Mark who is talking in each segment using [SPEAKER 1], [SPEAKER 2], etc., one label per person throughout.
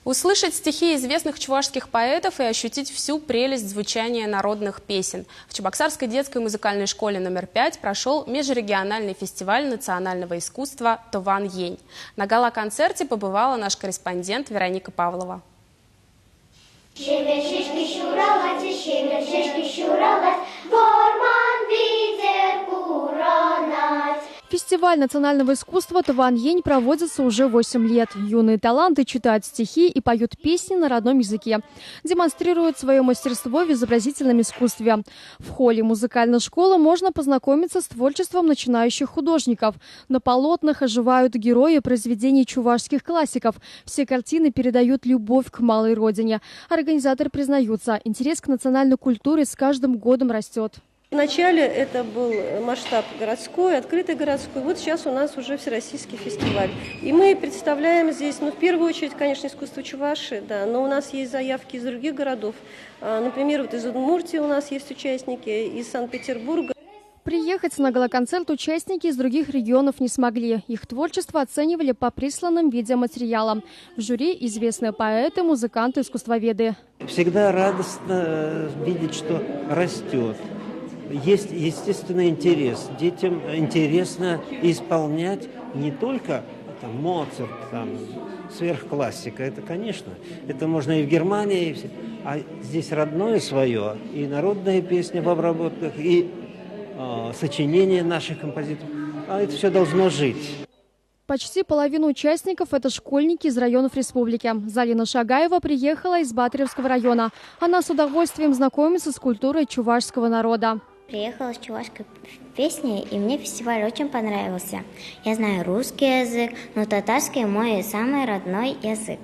[SPEAKER 1] Услышать стихи известных чувашских поэтов и ощутить всю прелесть звучания народных песен. В Чебоксарской детской музыкальной школе номер 5 прошел межрегиональный фестиваль национального искусства «Тован-Ень». На гала-концерте побывала наш корреспондент Вероника Павлова.
[SPEAKER 2] Фестиваль национального искусства «Тован-Ень» проводится уже 8 лет. Юные таланты читают стихи и поют песни на родном языке. Демонстрируют свое мастерство в изобразительном искусстве. В холле музыкальной школы можно познакомиться с творчеством начинающих художников. На полотнах оживают герои произведений чувашских классиков. Все картины передают любовь к малой родине. Организаторы признаются, интерес к национальной культуре с каждым годом растет.
[SPEAKER 3] Вначале это был масштаб городской, открытый городской. Вот сейчас у нас уже всероссийский фестиваль. И мы представляем здесь, в первую очередь, конечно, искусство Чувашии, да, но у нас есть заявки из других городов. Например, вот из Удмуртии у нас есть участники, из Санкт-Петербурга.
[SPEAKER 2] Приехать на гала-концерт участники из других регионов не смогли. Их творчество оценивали по присланным видеоматериалам. В жюри известные поэты, музыканты, искусствоведы.
[SPEAKER 4] Всегда радостно видеть, что растет. Есть естественный интерес. Детям интересно исполнять не только Моцарт, сверхклассика. Это, конечно, это можно и в Германии, а здесь родное свое, и народная песня в обработках, и сочинения наших композиторов. А это все должно жить.
[SPEAKER 2] Почти половина участников – это школьники из районов республики. Залина Шагаева приехала из Батыревского района. Она с удовольствием знакомится с культурой чувашского народа.
[SPEAKER 5] Приехала с чувашской песней, и мне фестиваль очень понравился. Я знаю русский язык, но татарский мой самый родной язык.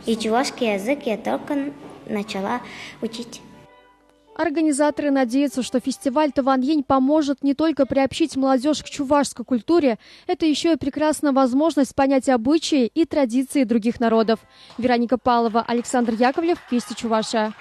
[SPEAKER 5] И чувашский язык я только начала учить.
[SPEAKER 2] Организаторы надеются, что фестиваль «Тован-Ень» поможет не только приобщить молодежь к чувашской культуре, это еще и прекрасная возможность понять обычаи и традиции других народов. Вероника Павлова, Александр Яковлев, Вести Чувашия.